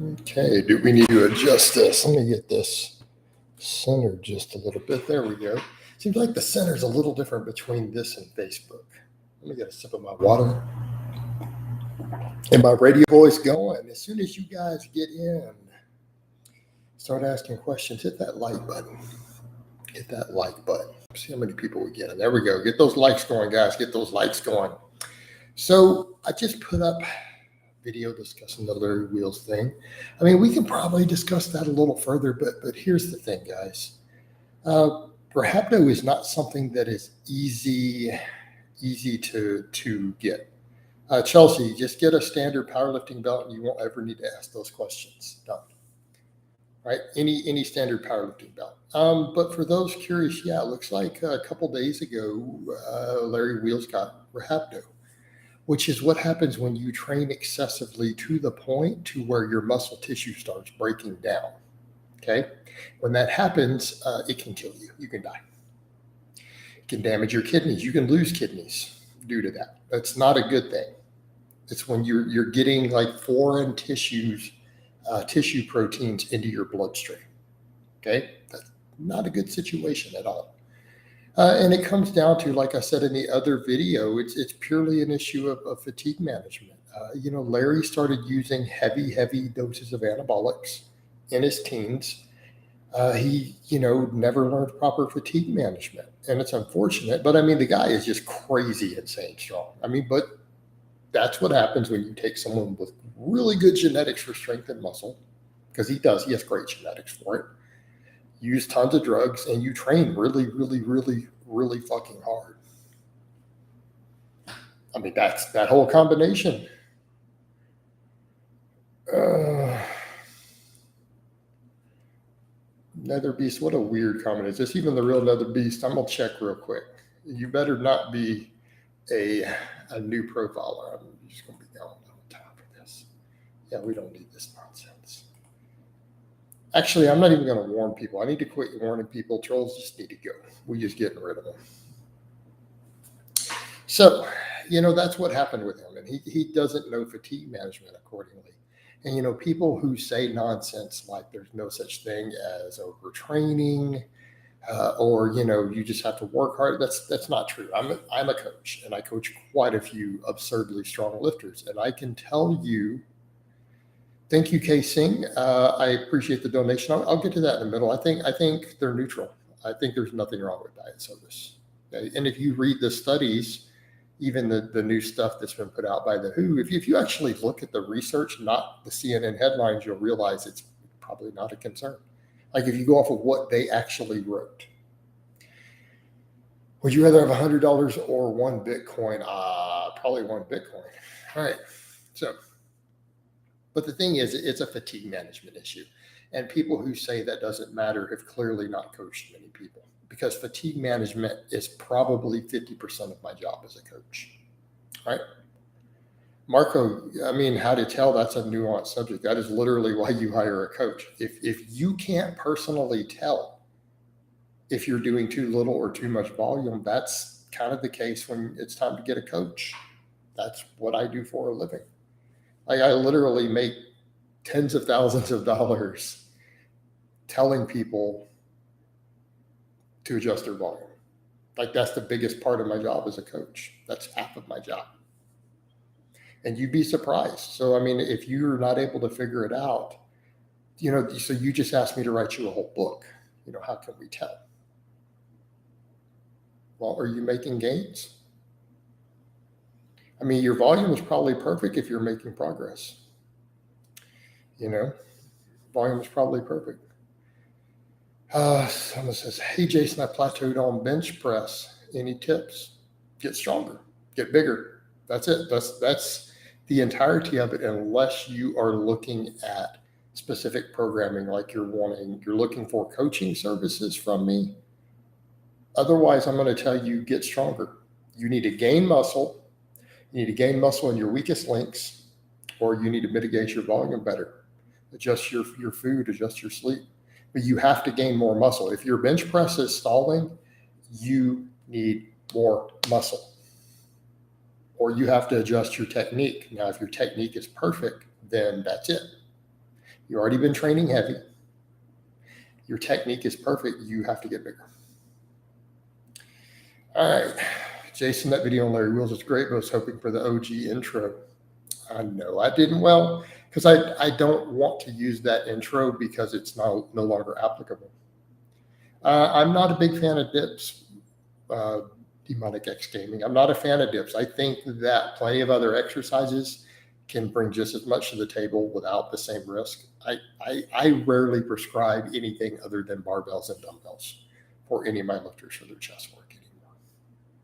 Okay, do we need to adjust this? Let me get this centered just a little bit. There we go. Seems like the center's a little different between this and Facebook. Let me get a sip of my water. And my radio voice going. As soon as you guys get in, start asking questions, hit that like button. Hit that like button. See how many people we get. And there we go. Get those likes going, guys. Get those likes going. So I just put up video discussing the Larry Wheels thing. I mean, we can probably discuss that a little further, but here's the thing, guys. Rhabdo is not something that is easy to get. Chelsea, just get a standard powerlifting belt, and you won't ever need to ask those questions. Done. Right? Any standard powerlifting belt. But for those curious, yeah, it looks like a couple days ago, Larry Wheels got Rhabdo, which is what happens when you train excessively to the point to where your muscle tissue starts breaking down. Okay? When that happens, it can kill you. You can die. It can damage your kidneys. You can lose kidneys due to that. That's not a good thing. It's when you're getting like foreign tissue proteins into your bloodstream. Okay? That's not a good situation at all. And it comes down to, like I said in the other video, it's purely an issue of fatigue management. Larry started using heavy doses of anabolics in his teens. He never learned proper fatigue management, and it's unfortunate. But I mean, the guy is just crazy, insane strong. I mean, but that's what happens when you take someone with really good genetics for strength and muscle, because he has great genetics for it. Use tons of drugs, and you train really fucking hard. I mean, that's that whole combination. Nether Beast, what a weird comment. Is this even the real Nether Beast? I'm going to check real quick. You better not be a new profiler. I'm just going to be going on top of this. Yeah, we don't need this nonsense. Actually, I'm not even going to warn people. I need to quit warning people. Trolls just need to go. We're just getting rid of them. So, that's what happened with him. And he doesn't know fatigue management accordingly. And, people who say nonsense like there's no such thing as overtraining or, you just have to work hard. That's not true. I'm a coach, and I coach quite a few absurdly strong lifters. And I can tell you, thank you, K Singh. I appreciate the donation. I'll get to that in the middle. I think they're neutral. I think there's nothing wrong with diet sodas. Okay? And if you read the studies, even the new stuff that's been put out by the WHO, if you actually look at the research, not the CNN headlines, you'll realize it's probably not a concern. Like if you go off of what they actually wrote. Would you rather have $100 or one Bitcoin? Probably one Bitcoin. All right. So, but the thing is, it's a fatigue management issue. And people who say that doesn't matter have clearly not coached many people, because fatigue management is probably 50% of my job as a coach, right? Marco, I mean, how to tell, that's a nuanced subject. That is literally why you hire a coach. If you can't personally tell if you're doing too little or too much volume, that's kind of the case when it's time to get a coach. That's what I do for a living. Like I literally make tens of thousands of dollars telling people to adjust their volume. Like that's the biggest part of my job as a coach. That's half of my job. And you'd be surprised. So, I mean, if you're not able to figure it out, so you just asked me to write you a whole book. How can we tell? Well, are you making gains? I mean, your volume is probably perfect if you're making progress. Volume is probably perfect. Someone says, hey, Jason, I plateaued on bench press. Any tips? Get stronger, get bigger. That's it. That's the entirety of it, unless you are looking at specific programming like you're looking for coaching services from me. Otherwise, I'm going to tell you, get stronger. You need to gain muscle. You need to gain muscle in your weakest links, or you need to mitigate your volume better. Adjust your food, adjust your sleep. But you have to gain more muscle. If your bench press is stalling, you need more muscle. Or you have to adjust your technique. Now, if your technique is perfect, then that's it. You've already been training heavy. Your technique is perfect. You have to get bigger. All right. Jason, that video on Larry Wheels is great, but I was hoping for the OG intro. I know I didn't well, because I don't want to use that intro because it's no longer applicable. I'm not a big fan of dips, Demonic X Gaming. I'm not a fan of dips. I think that plenty of other exercises can bring just as much to the table without the same risk. I rarely prescribe anything other than barbells and dumbbells for any of my lifters for their chest work anymore.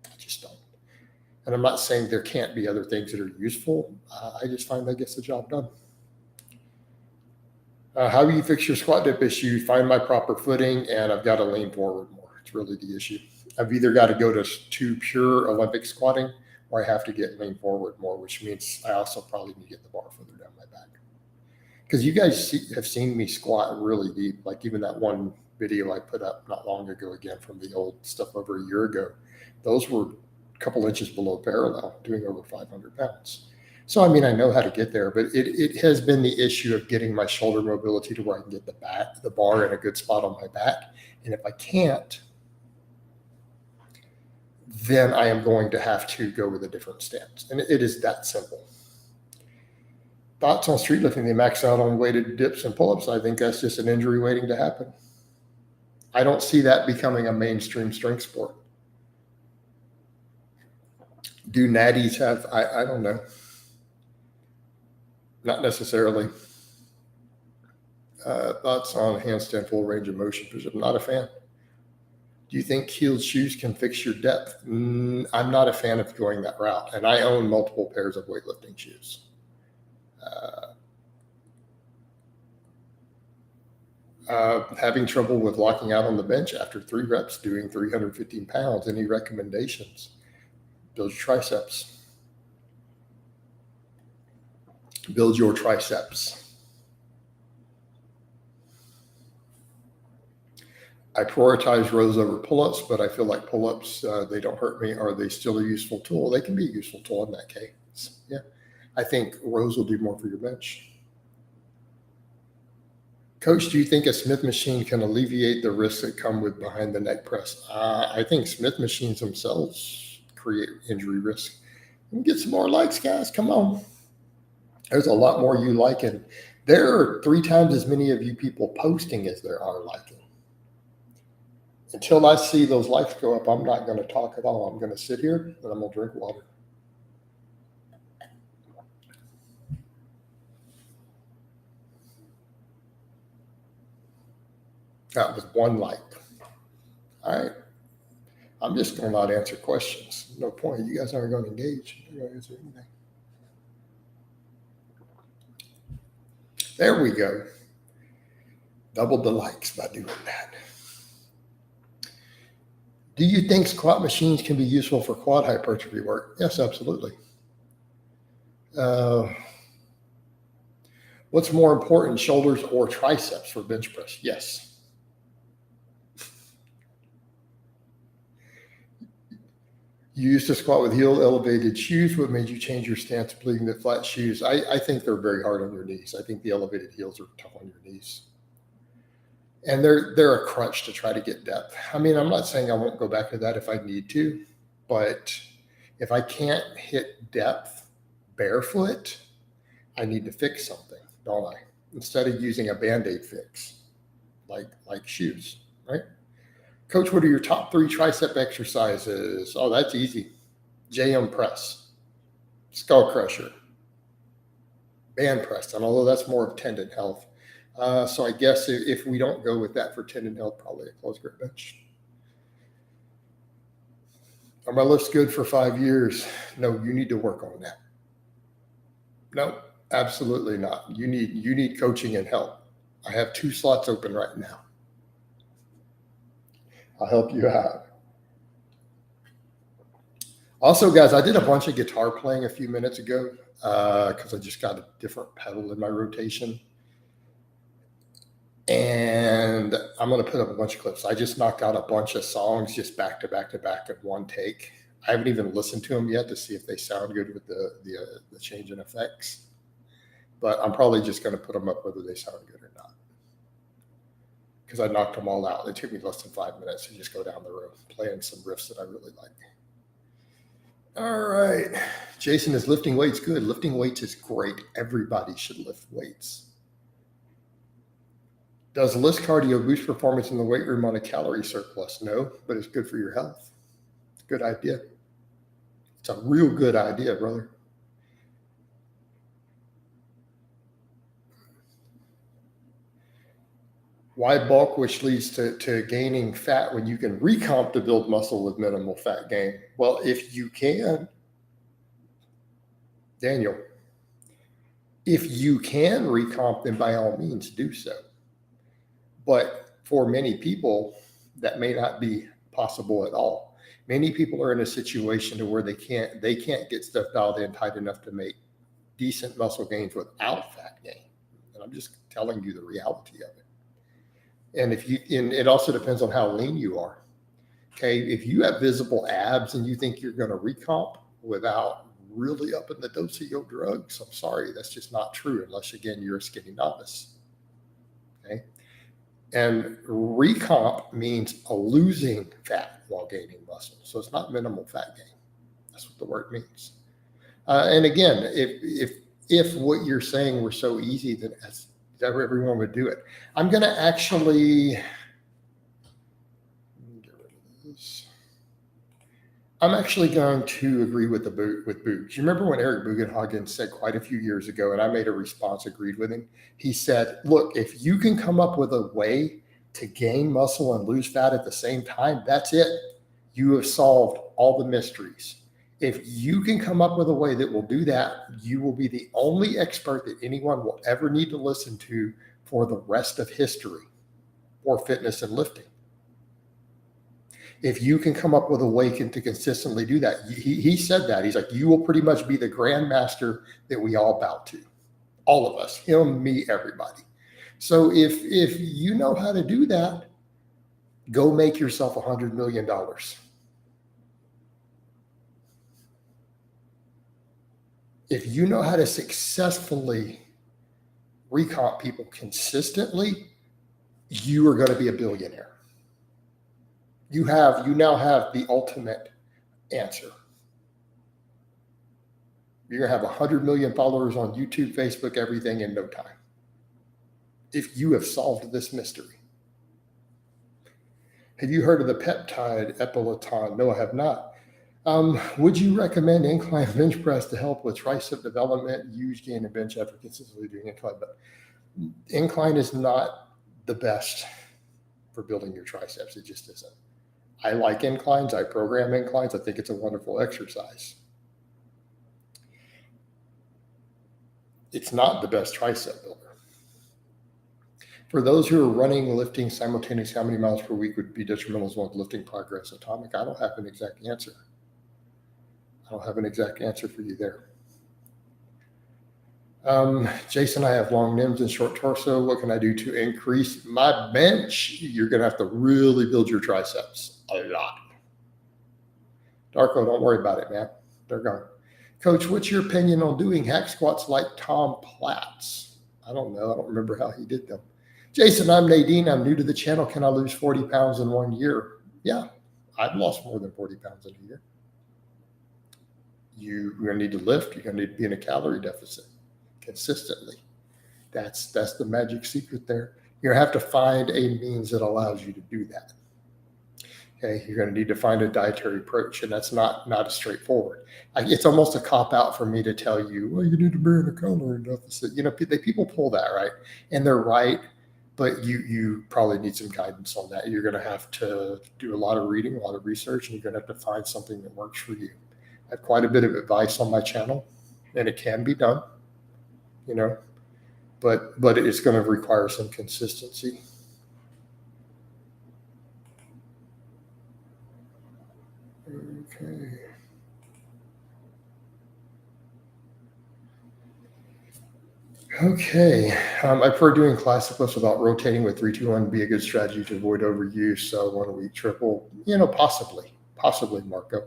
I just don't. And I'm not saying there can't be other things that are useful. I just find that gets the job done. How do you fix your squat dip issue? Find my proper footing, and I've got to lean forward more. It's really the issue. I've either got to go to pure Olympic squatting, or I have to lean forward more, which means I also probably need to get the bar further down my back. Because you guys have seen me squat really deep, like even that one video I put up not long ago, again, from the old stuff over a year ago. Those were couple inches below parallel, doing over 500 pounds. So, I mean, I know how to get there, but it has been the issue of getting my shoulder mobility to where I can get the bar in a good spot on my back. And if I can't, then I am going to have to go with a different stance. And it is that simple. Thoughts on street lifting? They max out on weighted dips and pull-ups. I think that's just an injury waiting to happen. I don't see that becoming a mainstream strength sport. Do natties have, I don't know. Not necessarily. Thoughts on handstand full range of motion? I'm not a fan. Do you think heeled shoes can fix your depth? I'm not a fan of going that route. And I own multiple pairs of weightlifting shoes. Having trouble with locking out on the bench after 3 reps doing 315 pounds. Any recommendations? Build your triceps. Build your triceps. I prioritize rows over pull-ups, but I feel like pull-ups, they don't hurt me. Are they still a useful tool? They can be a useful tool in that case. Yeah. I think rows will do more for your bench. Coach, do you think a Smith machine can alleviate the risks that come with behind the neck press? I think Smith machines themselves create injury risk. Get some more likes, guys. Come on. There's a lot more you liking. There are 3 times as many of you people posting as there are liking. Until I see those likes go up, I'm not going to talk at all. I'm going to sit here and I'm going to drink water. That was 1 like. All right. I'm just going to not answer questions. No point. You guys aren't going to engage. You're going to answer anything. There we go. Doubled the likes by doing that. Do you think squat machines can be useful for quad hypertrophy work? Yes, absolutely. What's more important, shoulders or triceps for bench press? Yes. You used to squat with heel elevated shoes. What made you change your stance, believing that flat shoes? I think they're very hard on your knees. I think the elevated heels are tough on your knees. And they're a crutch to try to get depth. I mean, I'm not saying I won't go back to that if I need to, but if I can't hit depth barefoot, I need to fix something, don't I? Instead of using a Band-Aid fix, like shoes, right? Coach, what are your top 3 tricep exercises? Oh, that's easy. JM press, skull crusher, band press, and although that's more of tendon health. So I guess if we don't go with that for tendon health, probably a closed grip bench. Are my lifts good for 5 years? No, you need to work on that. No, absolutely not. You need coaching and help. I have 2 slots open right now. I'll help you out. Also, guys, I did a bunch of guitar playing a few minutes ago because I just got a different pedal in my rotation. And I'm going to put up a bunch of clips. I just knocked out a bunch of songs just back to back to back in one take. I haven't even listened to them yet to see if they sound good with the change in effects. but I'm probably just going to put them up whether they sound good or not, because I knocked them all out. It took me less than 5 minutes to just go down the road playing some riffs that I really like. All right. Jason, is lifting weights good? Lifting weights is great. Everybody should lift weights. Does less cardio boost performance in the weight room on a calorie surplus? No, but it's good for your health. It's a good idea. It's a real good idea, brother. Why bulk, which leads to gaining fat when you can recomp to build muscle with minimal fat gain? Well, if you can, Daniel, if you can recomp, then by all means do so. But for many people, that may not be possible at all. Many people are in a situation to where they can't get stuff dialed in tight enough to make decent muscle gains without fat gain. And I'm just telling you the reality of it. And it also depends on how lean you are. Okay, if you have visible abs and you think you're going to recomp without really upping the dose of your drugs, I'm sorry, that's just not true unless, again, you're a skinny novice. Okay, and recomp means losing fat while gaining muscle. So it's not minimal fat gain. That's what the word means. And again, if what you're saying were so easy, then everyone would do it. I'm going to actually get rid of this. I'm actually going to agree with Boogs. You remember when Eric Bugenhagen said quite a few years ago, and I made a response, agreed with him. He said, look, if you can come up with a way to gain muscle and lose fat at the same time, that's it. You have solved all the mysteries. If you can come up with a way that will do that, you will be the only expert that anyone will ever need to listen to for the rest of history for fitness and lifting. If you can come up with a way to consistently do that, he said that. He's like, you will pretty much be the grandmaster that we all bow to. All of us, him, me, everybody. So if you know how to do that, go make yourself $100 million. If you know how to successfully recomp people consistently, you are going to be a billionaire. You now have the ultimate answer. You're going to have 100 million followers on YouTube, Facebook, everything in no time. If you have solved this mystery. Have you heard of the peptide epilaton? No, I have not. Would you recommend incline bench press to help with tricep development? Use gain and bench after consistently doing incline, but incline is not the best for building your triceps. It just isn't. I like inclines. I program inclines. I think it's a wonderful exercise. It's not the best tricep builder. For those who are running, lifting simultaneously, how many miles per week would be detrimental as well as lifting progress? Atomic, I don't have an exact answer. I don't have an exact answer for you there. Jason, I have long limbs and short torso. What can I do to increase my bench? You're going to have to really build your triceps a lot. Darko, don't worry about it, man. They're gone. Coach, what's your opinion on doing hack squats like Tom Platz? I don't know. I don't remember how he did them. Jason, I'm Nadine. I'm new to the channel. Can I lose 40 pounds in 1 year? Yeah, I've lost more than 40 pounds in a year. You're going to need to lift. You're going to need to be in a calorie deficit consistently. That's the magic secret there. You're going to have to find a means that allows you to do that. Okay, you're going to need to find a dietary approach, and that's not as straightforward. It's almost a cop-out for me to tell you, well, you need to be in a calorie deficit. You know, people pull that, right? And they're right, but you probably need some guidance on that. You're going to have to do a lot of reading, a lot of research, and you're going to have to find something that works for you. I have quite a bit of advice on my channel, and it can be done, you know, but it's going to require some consistency. Okay. Okay. I prefer doing classic lifts without rotating with 3-2-1 be a good strategy to avoid overuse. So 1 week triple, you know, possibly, Marco.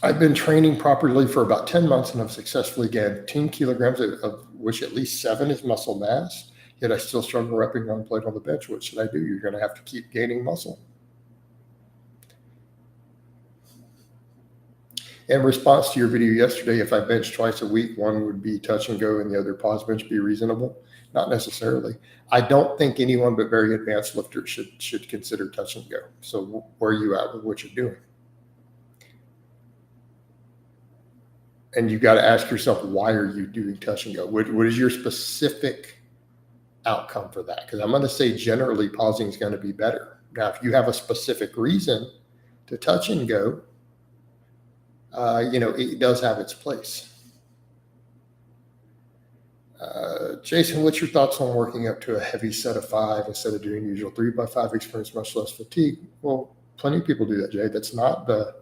I've been training properly for about 10 months and have successfully gained 10 kilograms, of which at least 7 is muscle mass. Yet I still struggle repping one plate on the bench. What should I do? You're going to have to keep gaining muscle. In response to your video yesterday, if I bench twice a week, one would be touch and go and the other pause bench be reasonable? Not necessarily. I don't think anyone but very advanced lifters should consider touch and go. So where are you at with what you're doing? And you got to ask yourself, why are you doing touch and go? What is your specific outcome for that? Because I'm going to say generally pausing is going to be better. Now, if you have a specific reason to touch and go, it does have its place. Jason, what's your thoughts on working up to a heavy set of 5 instead of doing usual 3x5, experience much less fatigue? Well, plenty of people do that, Jay. That's not the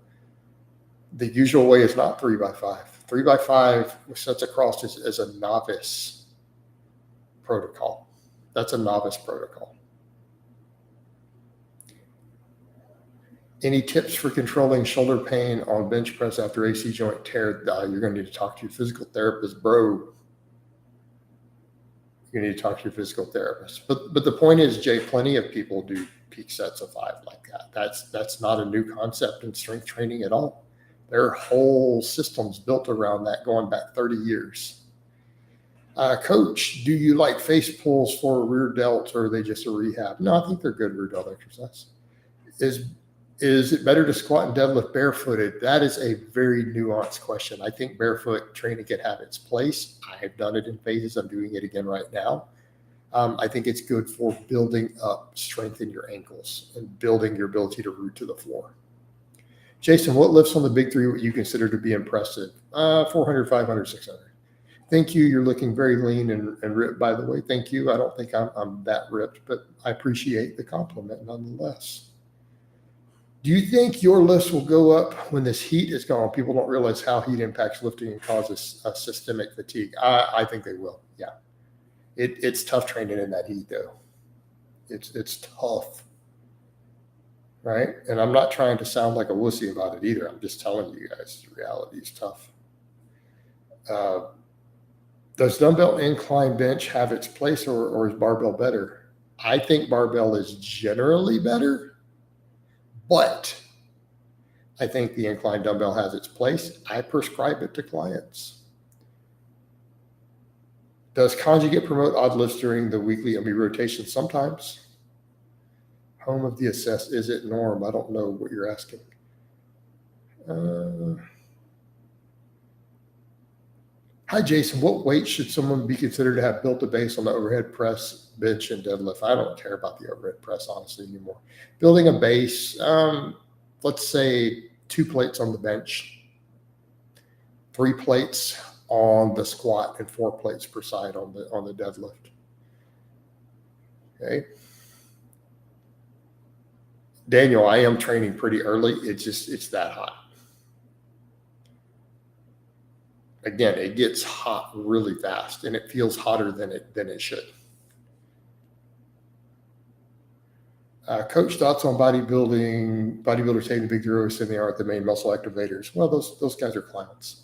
usual way is not 3x5. 3x5 sets across as a novice protocol. That's a novice protocol. Any tips for controlling shoulder pain on bench press after AC joint tear? You're going to need to talk to your physical therapist, bro. You need to talk to your physical therapist. But the point is, Jay, plenty of people do peak sets of 5 like that. That's not a new concept in strength training at all. There are whole systems built around that going back 30 years. Coach, do you like face pulls for rear delt, or are they just a rehab? No, I think they're good rear delt exercise. Is it better to squat and deadlift barefooted? That is a very nuanced question. I think barefoot training can have its place. I have done it in phases. I'm doing it again right now. I think it's good for building up strength in your ankles and building your ability to root to the floor. Jason, what lifts on the big 3 would you consider to be impressive? 400, 500, 600. Thank you. You're looking very lean and ripped, by the way. Thank you. I don't think I'm that ripped, but I appreciate the compliment nonetheless. Do you think your lifts will go up when this heat is gone? People don't realize how heat impacts lifting and causes systemic fatigue. I think they will. Yeah. It's tough training in that heat, though. It's tough. Right? And I'm not trying to sound like a wussy about it either. I'm just telling you guys, the reality is tough. Does dumbbell incline bench have its place, or is barbell better? I think barbell is generally better, but I think the incline dumbbell has its place. I prescribe it to clients. Does conjugate promote odd lifts during the weekly MB rotation? Sometimes. Home of the assess, is it norm? I don't know what you're asking. Hi, Jason. What weight should someone be considered to have built a base on the overhead press, bench, and deadlift? I don't care about the overhead press, honestly, anymore. Building a base, let's say 2 plates on the bench, 3 plates on the squat, and 4 plates per side on the deadlift. Okay. Daniel, I am training pretty early. It's that hot. Again, it gets hot really fast, and it feels hotter than it should. Coach, thoughts on bodybuilding? Bodybuilders taking the big zeros and they aren't the main muscle activators. Well, those guys are clowns.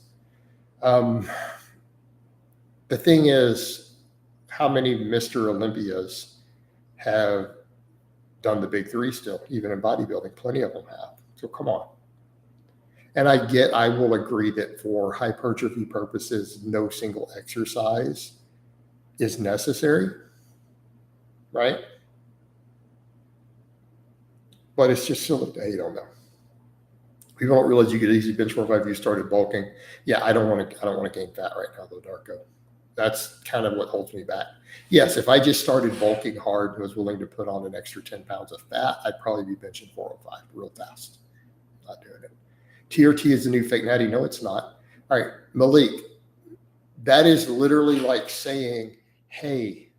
The thing is, how many Mr. Olympias have done the big 3 still, even in bodybuilding? Plenty of them have. So come on. And I will agree that for hypertrophy purposes, no single exercise is necessary, right? But it's just silly to hate on them. People don't realize you could easily bench more if you started bulking. Yeah, I don't want to gain fat right now, though, Darko. That's kind of what holds me back. Yes, if I just started bulking hard and was willing to put on an extra 10 pounds of fat, I'd probably be benching 405 real fast. Not doing it. TRT is the new fake natty. No, it's not. All right, Malik, that is literally like saying, hey,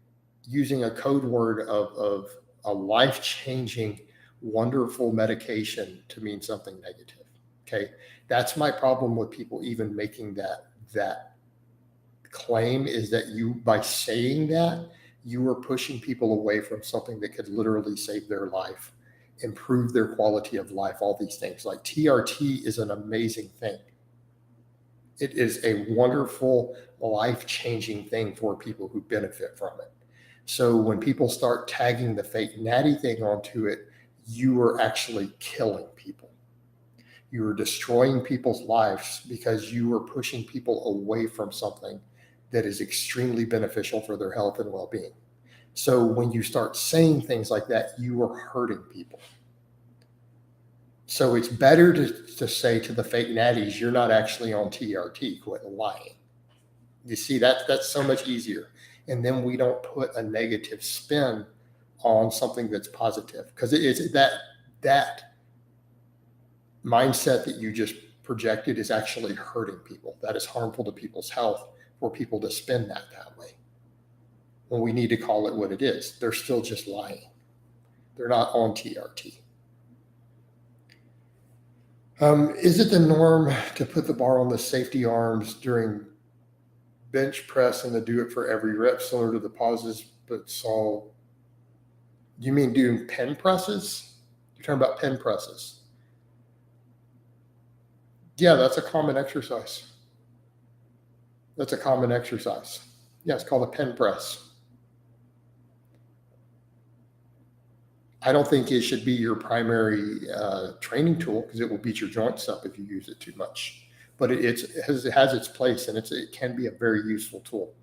using a code word of a life-changing, wonderful medication to mean something negative. Okay, that's my problem with people even making that claim, is that you, by saying that, you are pushing people away from something that could literally save their life, improve their quality of life, all these things. Like TRT is an amazing thing. It is a wonderful, life-changing thing for people who benefit from it. So when people start tagging the fake natty thing onto it, you are actually killing people. You are destroying people's lives because you are pushing people away from something that is extremely beneficial for their health and well-being. So when you start saying things like that, you are hurting people. So it's better to say to the fake natties, you're not actually on TRT, quit lying. You see, that's so much easier. And then we don't put a negative spin on something that's positive, because it is that mindset that you just projected is actually hurting people. That is harmful to people's health for people to spin that way. When we need to call it what it is. They're still just lying. They're not on TRT. Is it the norm to put the bar on the safety arms during bench press and to do it for every rep, similar to the pauses, but so you mean doing pen presses? You're talking about pen presses. Yeah, that's a common exercise. That's a common exercise. Yeah, it's called a pen press. I don't think it should be your primary training tool, because it will beat your joints up if you use it too much. But it has its place, and it can be a very useful tool.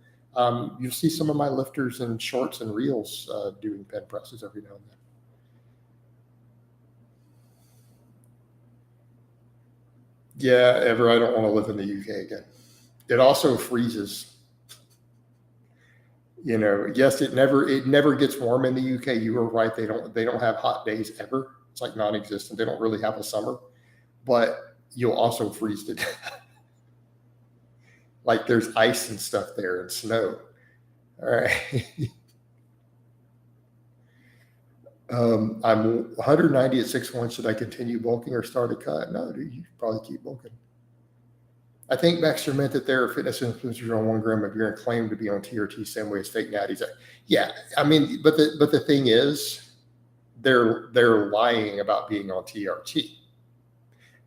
You'll see some of my lifters in shorts and reels doing pen presses every now and then. Yeah, ever. I don't want to live in the UK again. It also freezes. You know, yes, it never gets warm in the UK. You were right. They don't have hot days ever. It's like non-existent. They don't really have a summer, but you'll also freeze to death. Like there's ice and stuff there and snow. All right. I'm 190 at 6'1". Should I continue bulking or start a cut? No, dude, you probably keep bulking. I think Baxter meant that there are fitness influencers on 1 gram of urine claim to be on TRT, same way as fake natties. Yeah, I mean, but the thing is, they're lying about being on TRT.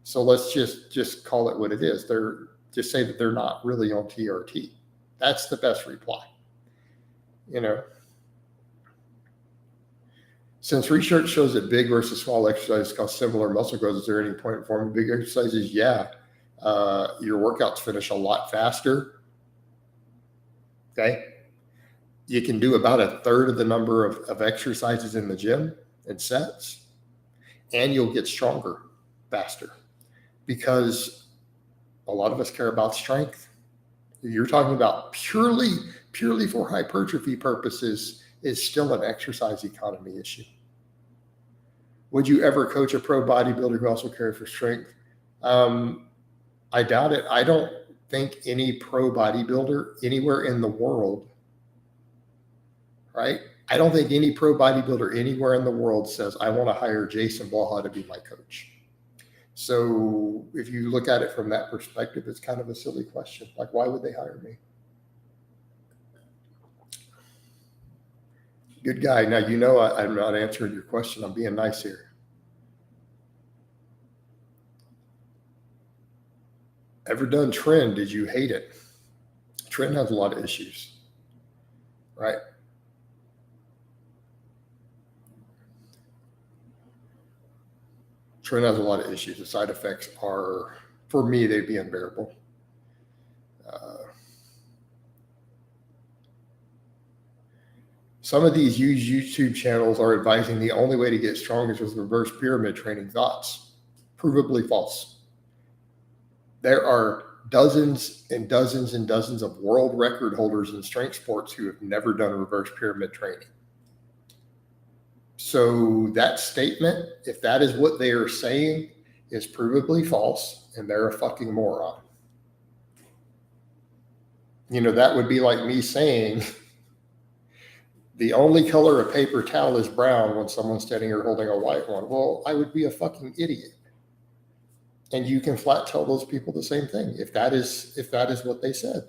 So let's just call it what it is. They're just say that they're not really on TRT. That's the best reply. You know, since research shows that big versus small exercises cause similar muscle growth, is there any point in performing big exercises? Yeah. Your workouts finish a lot faster. Okay. You can do about 1/3 of the number of exercises in the gym and sets, and you'll get stronger faster, because a lot of us care about strength. You're talking about purely for hypertrophy purposes is still an exercise economy issue. Would you ever coach a pro bodybuilder who also cares for strength? I doubt it. I don't think any pro bodybuilder anywhere in the world, right? I don't think any pro bodybuilder anywhere in the world says, I want to hire Jason Blaha to be my coach. So if you look at it from that perspective, it's kind of a silly question. Like, why would they hire me? Good guy. Now, you know, I'm not answering your question. I'm being nice here. Ever done Trend? Did you hate it? Trend has a lot of issues, right? Trend has a lot of issues. The side effects are, for me, they'd be unbearable. Some of these YouTube channels are advising the only way to get strong is with reverse pyramid training. Thoughts? Provably false. There are dozens and dozens and dozens of world record holders in strength sports who have never done reverse pyramid training. So that statement, if that is what they are saying, is provably false, and they're a fucking moron. You know, that would be like me saying the only color of paper towel is brown when someone's standing here holding a white one. Well, I would be a fucking idiot. And you can flat tell those people the same thing. If that is what they said,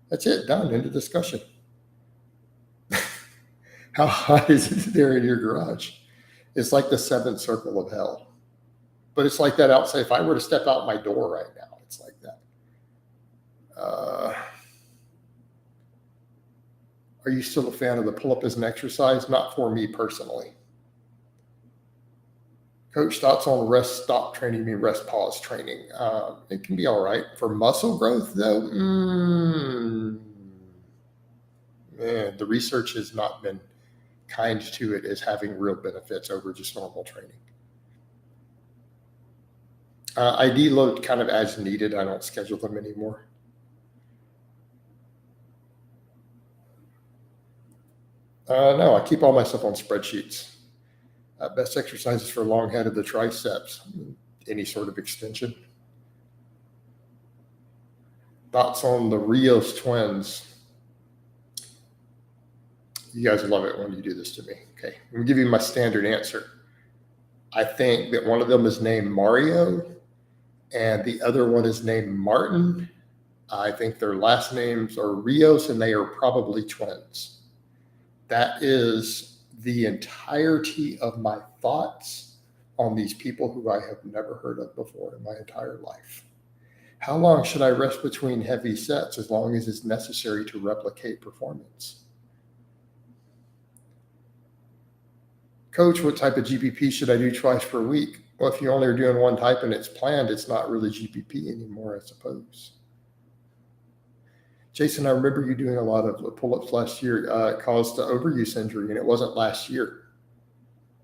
that's it. Done. End of discussion. How hot is it there in your garage? It's like the 7th circle of hell. But it's like that outside. If I were to step out my door right now, it's like that. Are you still a fan of the pull-up as an exercise? Not for me personally. Coach, thoughts on rest stop training, mean rest pause training? It can be all right. For muscle growth, though, man, the research has not been kind to it as having real benefits over just normal training. I deload kind of as needed. I don't schedule them anymore. No, I keep all my stuff on spreadsheets. Best exercises for long head of the triceps, any sort of extension. Thoughts on the Rios twins? You guys love it when you do this to me. Okay, I'm gonna give you my standard answer. I think that one of them is named Mario and the other one is named Martin. I think their last names are Rios and they are probably twins. That is the entirety of my thoughts on these people who I have never heard of before in my entire life. How long should I rest between heavy sets? As long as it's necessary to replicate performance. Coach, what type of GPP should I do twice per week? Well, if you only are doing one type and it's planned, it's not really GPP anymore, I suppose. Jason, I remember you doing a lot of pull-ups last year. It caused the overuse injury, and it wasn't last year.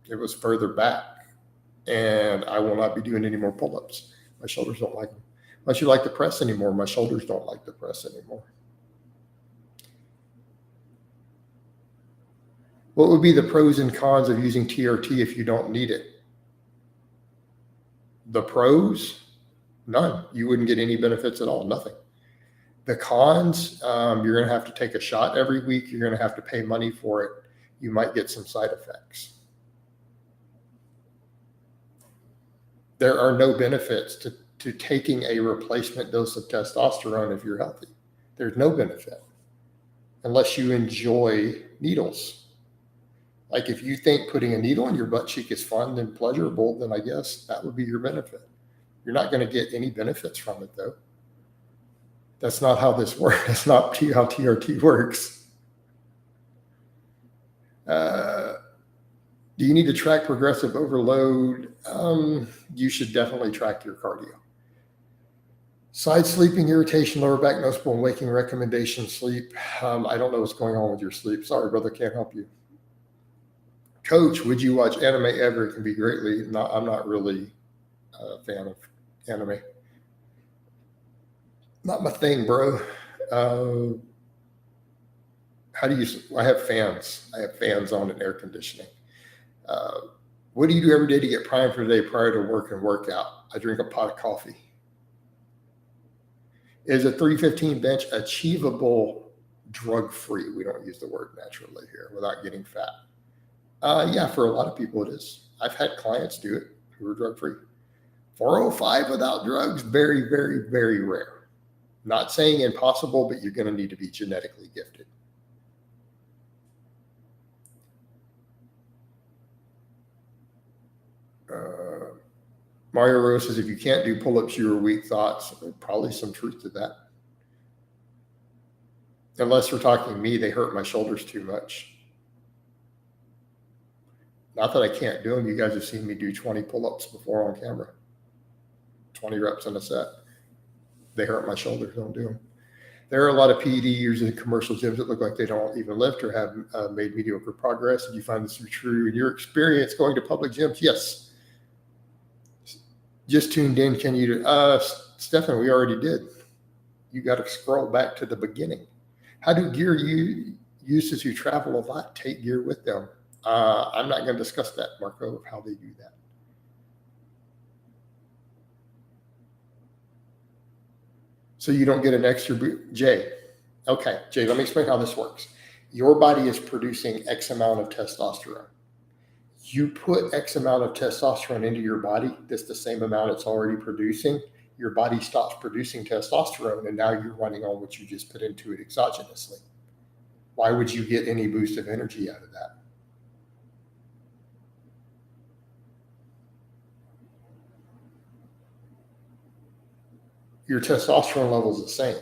It was further back, and I will not be doing any more pull-ups. My shoulders don't like them. Unless you like the press anymore, my shoulders don't like the press anymore. What would be the pros and cons of using TRT if you don't need it? The pros? None. You wouldn't get any benefits at all, nothing. The cons, you're going to have to take a shot every week. You're going to have to pay money for it. You might get some side effects. There are no benefits to taking a replacement dose of testosterone if you're healthy. There's no benefit unless you enjoy needles. Like if you think putting a needle in your butt cheek is fun and pleasurable, then I guess that would be your benefit. You're not going to get any benefits from it, though. That's not how this works. That's not how TRT works. Do you need to track progressive overload? You should definitely track your cardio. Side sleeping, irritation, lower back, noticeable, and waking recommendation sleep. I don't know what's going on with your sleep. Sorry, brother, can't help you. Coach, would you watch anime ever? It can be greatly. I'm not really a fan of anime. Not my thing, bro. I have fans. I have fans on and air conditioning. What do you do every day to get primed for the day prior to work and workout? I drink a pot of coffee. Is a 315 bench achievable drug-free? We don't use the word naturally here, without getting fat. Yeah, for a lot of people it is. I've had clients do it who are drug-free. 405 without drugs, very, very, very rare. Not saying impossible, but you're going to need to be genetically gifted. Mario Rose says, if you can't do pull-ups, you're weak. Thoughts. Probably some truth to that. Unless we're talking me, they hurt my shoulders too much. Not that I can't do them. You guys have seen me do 20 pull-ups before on camera. 20 reps in a set. They hurt my shoulders. Don't do them. There are a lot of PED users in commercial gyms that look like they don't even lift or have made mediocre progress. Did you find this to be true in your experience going to public gyms? Yes. Just tuned in. Can you do? Stefan, we already did. You got to scroll back to the beginning. How do gear users who travel a lot take gear with them? I'm not going to discuss that, Marco, of how they do that. So you don't get an extra boot. Jay. Okay, Jay, let me explain how this works. Your body is producing X amount of testosterone. You put X amount of testosterone into your body, that's the same amount it's already producing. Your body stops producing testosterone, and now you're running on what you just put into it exogenously. Why would you get any boost of energy out of that? Your testosterone level is the same.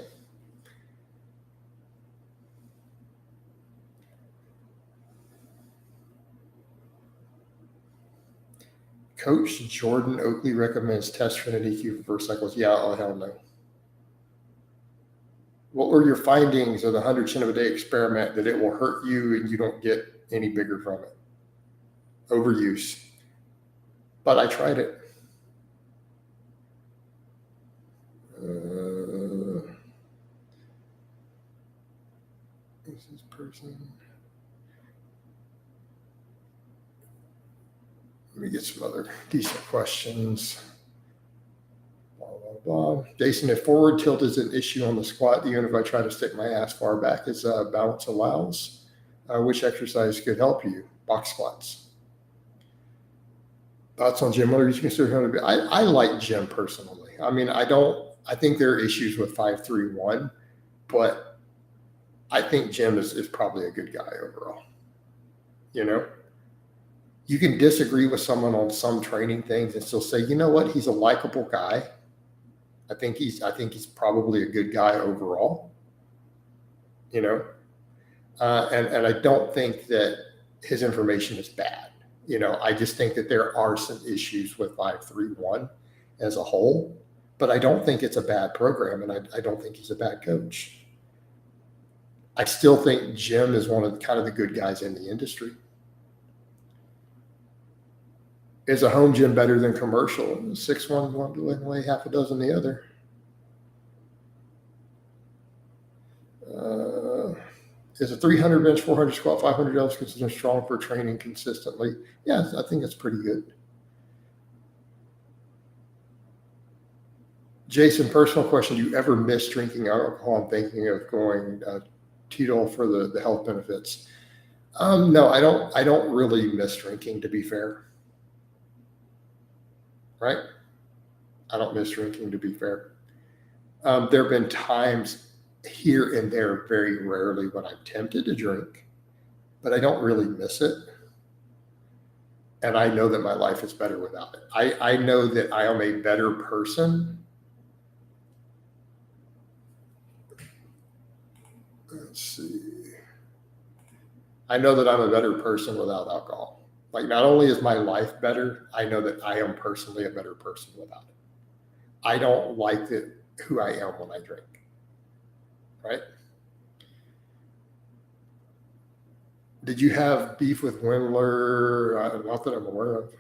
Coach Jordan Oakley recommends test for an EQ for first cycles. Yeah, oh hell no. What were your findings of the 100 chin of a day experiment that it will hurt you and you don't get any bigger from it? Overuse. But I tried it. Who's this person? Let me get some other decent questions. Blah, blah, blah. Jason, if forward tilt is an issue on the squat, even if I try to stick my ass far back as balance allows, which exercise could help you? Box squats. Thoughts on gym? What are you considering? I like gym personally. I mean, I think there are issues with 5-3-1, but I think Jim is probably a good guy overall. You know, you can disagree with someone on some training things and still say, you know what, he's a likable guy. I think he's probably a good guy overall. You know, and I don't think that his information is bad. You know, I just think that there are some issues with 5-3-1 as a whole, but I don't think it's a bad program, and I don't think he's a bad coach. I still think Jim is one of the good guys in the industry. Is a home gym better than commercial? 6 one way, half a dozen the other. Is a 300 bench, 400 squat, 500 delts considered strong for training consistently? Yeah, I think that's pretty good. Jason, personal question: do you ever miss drinking alcohol and thinking of going teetotal for the health benefits? No, I don't really miss drinking, to be fair. Right? I don't miss drinking, to be fair. There have been times here and there, very rarely, when I'm tempted to drink, but I don't really miss it. And I know that my life is better without it. I know that I am a better person. Let's see. I know that I'm a better person without alcohol. Like, not only is my life better, I know that I am personally a better person without it. I don't like who I am when I drink. Right? Did you have beef with Wendler? Not that I'm aware of.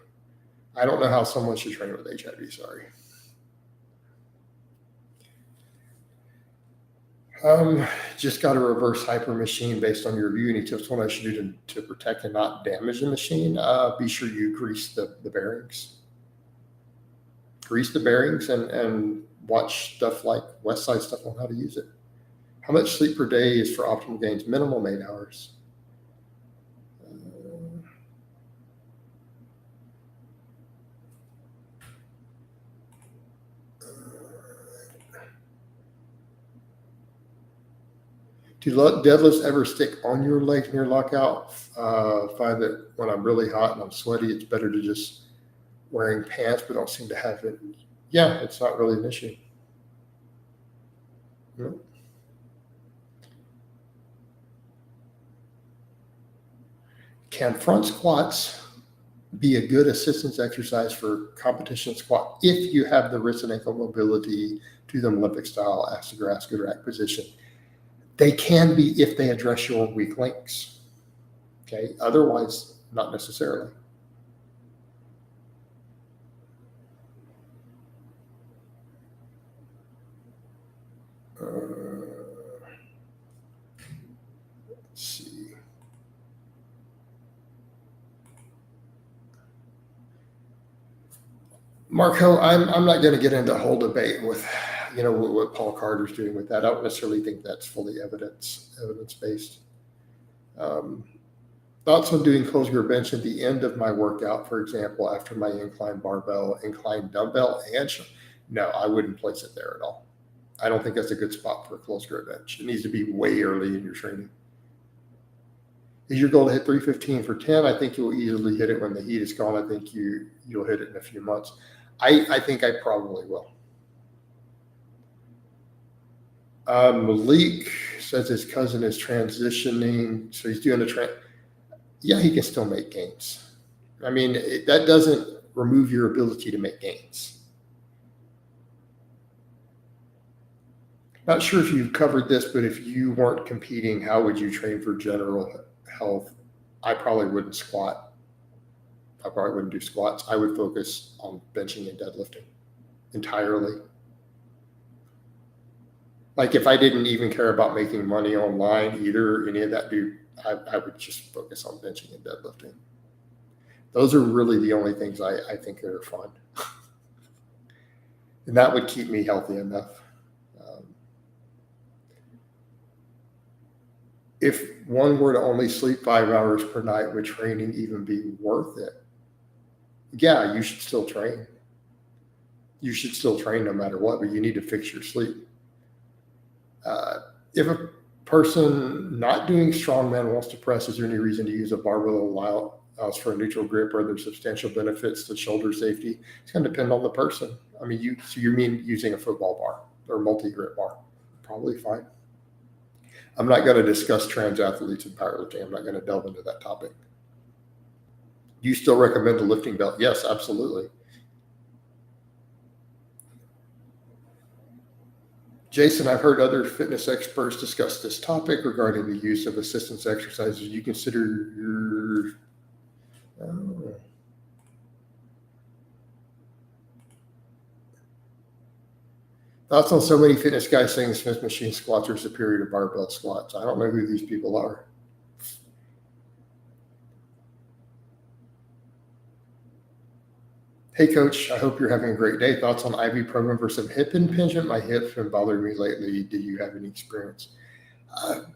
I don't know how someone should train with HIV. Sorry. Just got a reverse hyper machine based on your review. Any tips on what I should do to protect and not damage the machine? Be sure you grease the bearings. Grease the bearings and watch stuff like Westside stuff on how to use it. How much sleep per day is for optimal gains? Minimum 8 hours. Do deadlifts ever stick on your legs near lockout? Find that when I'm really hot and I'm sweaty, it's better to just wearing pants, but don't seem to have it. Yeah, it's not really an issue. No. Can front squats be a good assistance exercise for competition squat if you have the wrist and ankle mobility to the Olympic style ask-to-grass rack position? They can be if they address your weak links. Okay, otherwise, not necessarily. Let's see. Marco, I'm not going to get into a whole debate with, what Paul Carter's doing with that. I don't necessarily think that's fully evidence-based. Thoughts on doing closed grip bench at the end of my workout, for example, after my incline barbell, incline dumbbell, and no, I wouldn't place it there at all. I don't think that's a good spot for a closed grip bench. It needs to be way early in your training. Is your goal to hit 315 for 10? I think you'll easily hit it when the heat is gone. I think you'll hit it in a few months. I think I probably will. Malik says his cousin is transitioning, so he's doing yeah, he can still make gains. I mean, that doesn't remove your ability to make gains. Not sure if you've covered this, but if you weren't competing, how would you train for general health? I probably wouldn't squat. I probably wouldn't do squats. I would focus on benching and deadlifting entirely. Like if I didn't even care about making money online either, any of that, I would just focus on benching and deadlifting. Those are really the only things I think that are fun. And that would keep me healthy enough. If one were to only sleep 5 hours per night, would training even be worth it? Yeah, you should still train. You should still train no matter what, but you need to fix your sleep. If a person not doing strongman wants to press, is there any reason to use a barbell allows for a neutral grip? Or are there substantial benefits to shoulder safety? It's going to depend on the person. I mean, you mean using a football bar or multi-grip bar? Probably fine. I'm not going to discuss trans athletes and powerlifting. I'm not going to delve into that topic. Do you still recommend a lifting belt? Yes, absolutely. Jason, I've heard other fitness experts discuss this topic regarding the use of assistance exercises. You consider your thoughts on so many fitness guys saying Smith machine squats are superior to barbell squats. I don't know who these people are. Hey, coach, I hope you're having a great day. Thoughts on ibuprofen versus hip impingement? My hip's been bothering me lately. Do you have any experience?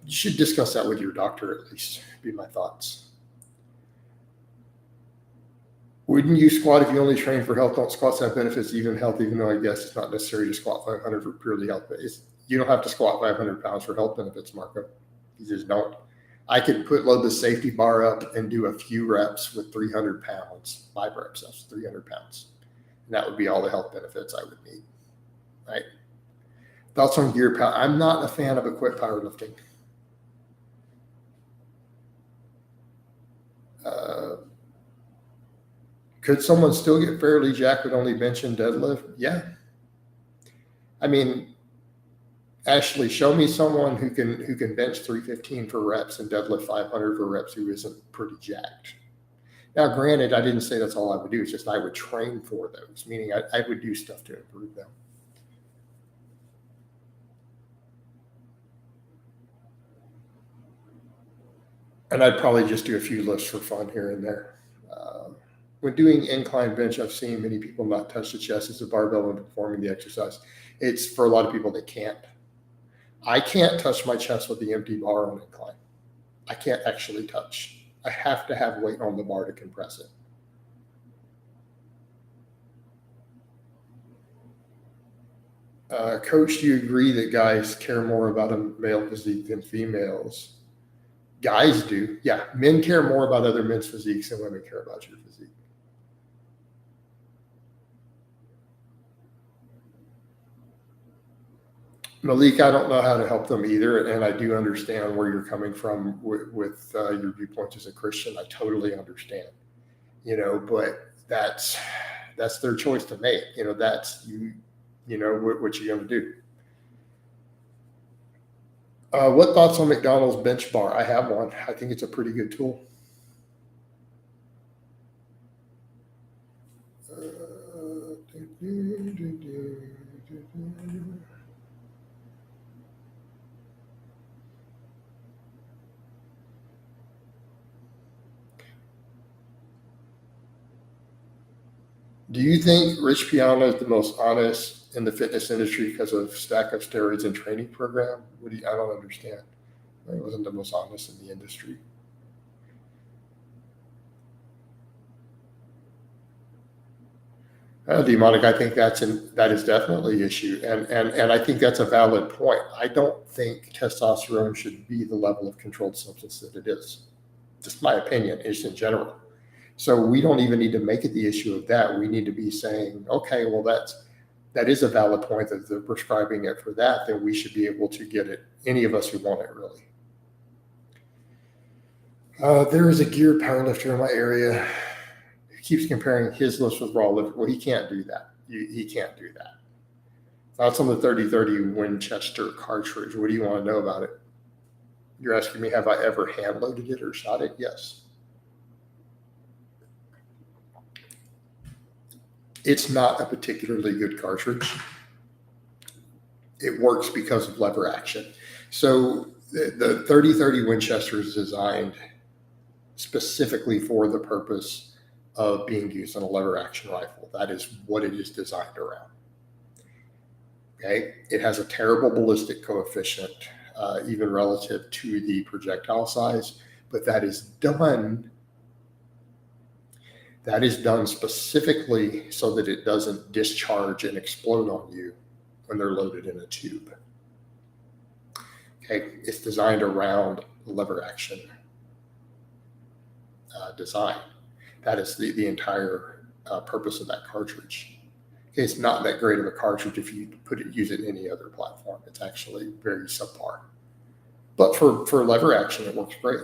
You should discuss that with your doctor at least, be my thoughts. Wouldn't you squat if you only train for health? Don't squats have benefits, even health, even though I guess it's not necessary to squat 500 for purely health. But you don't have to squat 500 pounds for health benefits, Marco. You just don't. I could load the safety bar up and do a few reps with 300 pounds, 5 reps, that's 300 pounds. And that would be all the health benefits I would need, right? Thoughts on gear power? I'm not a fan of equipped powerlifting. Could someone still get fairly jacked with only bench and deadlift? Yeah. I mean, Ashley, show me someone who can bench 315 for reps and deadlift 500 for reps who isn't pretty jacked. Now, granted, I didn't say that's all I would do. It's just I would train for those, meaning I would do stuff to improve them. And I'd probably just do a few lifts for fun here and there. When doing incline bench, I've seen many people not touch the chest as a barbell when performing the exercise. It's for a lot of people that can't. I can't touch my chest with the empty bar on incline. I can't actually touch. I have to have weight on the bar to compress it. Coach, do you agree that guys care more about a male physique than females? Guys do. Yeah, men care more about other men's physiques than women care about your physique. Malik, I don't know how to help them either, and I do understand where you're coming from with your viewpoints as a Christian. I totally understand, but that's their choice to make. That's what you're going to do. What thoughts on McDonald's bench bar? I have one. I think it's a pretty good tool. Do you think Rich Piana is the most honest in the fitness industry because of stack of steroids and training program? I don't understand. He wasn't the most honest in the industry. Demonic, I think that is definitely an issue, and I think that's a valid point. I don't think testosterone should be the level of controlled substance that it is. Just my opinion, is in general. So we don't even need to make it the issue of that. We need to be saying, okay, well, that is a valid point that they're prescribing it for that, then we should be able to get it, any of us who want it, really. There is a gear powerlifter in my area who keeps comparing his lifts with raw lift. Well, he can't do that. He can't do that. That's on the 3030 Winchester cartridge. What do you want to know about it? You're asking me, have I ever hand loaded it or shot it? Yes. It's not a particularly good cartridge. It works because of lever action. So the 3030 Winchester is designed specifically for the purpose of being used on a lever action rifle. That is what it is designed around. Okay, it has a terrible ballistic coefficient, even relative to the projectile size, but that is done specifically so that it doesn't discharge and explode on you when they're loaded in a tube. Okay, it's designed around lever action design. That is the entire purpose of that cartridge. It's not that great of a cartridge if you use it in any other platform. It's actually very subpar. But for lever action, it works great.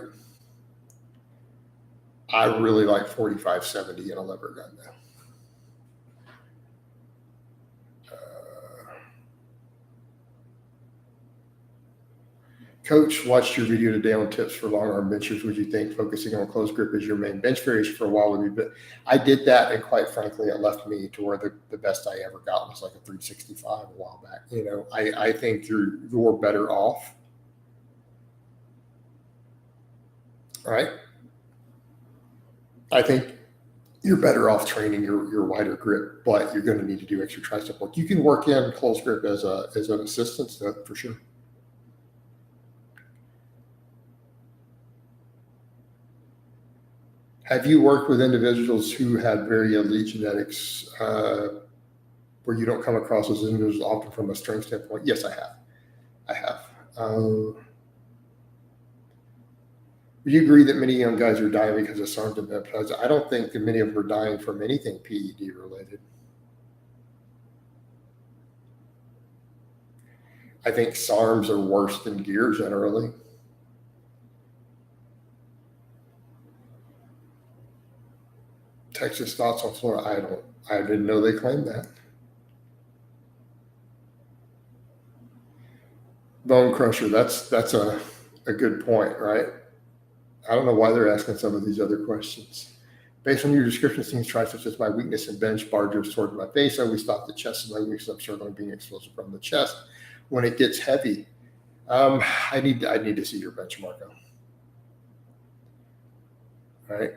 I really like 4570 in a lever gun though. Coach, watched your video today on tips for long arm benchers. Would you think focusing on close grip as your main bench variation for a while would be better? I did that, and quite frankly, it left me to where the best I ever got was like a 365 a while back. I think you're better off. All right. I think you're better off training your wider grip, but you're going to need to do extra tricep work. You can work in close grip as an assistance, for sure. Have you worked with individuals who had very elite genetics where you don't come across those individuals often from a strength standpoint? Yes, I have. Would you agree that many young guys are dying because of SARMs and peptides? I don't think that many of them are dying from anything PED related. I think SARMs are worse than gear generally. Texas thoughts on Florida? I didn't know they claimed that. Bone crusher, that's a good point, right? I don't know why they're asking some of these other questions. Based on your description, it seems triceps is my weakness in bench, bar drifts toward my face. I always thought the chest is my weakness. I'm struggling being explosive from the chest when it gets heavy. I need to see your bench, Marco. All right.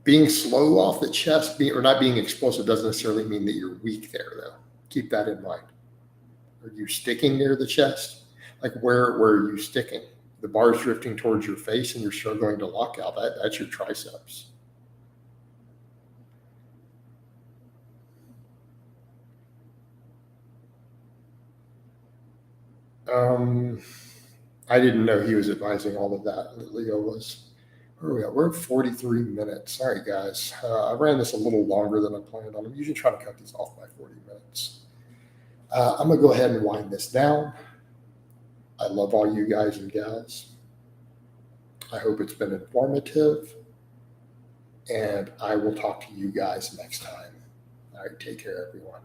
Being slow off the chest or not being explosive doesn't necessarily mean that you're weak there, though. Keep that in mind. Are you sticking near the chest? Like where are you sticking? The bar's drifting towards your face and you're struggling to lock out. That's your triceps. I didn't know he was advising all of that Leo was. Where are we at? We're at 43 minutes. Sorry, guys. I ran this a little longer than I planned on. I'm usually trying to cut these off by 40 minutes. I'm going to go ahead and wind this down. I love all you guys and gals. I hope it's been informative. And I will talk to you guys next time. All right, take care, everyone.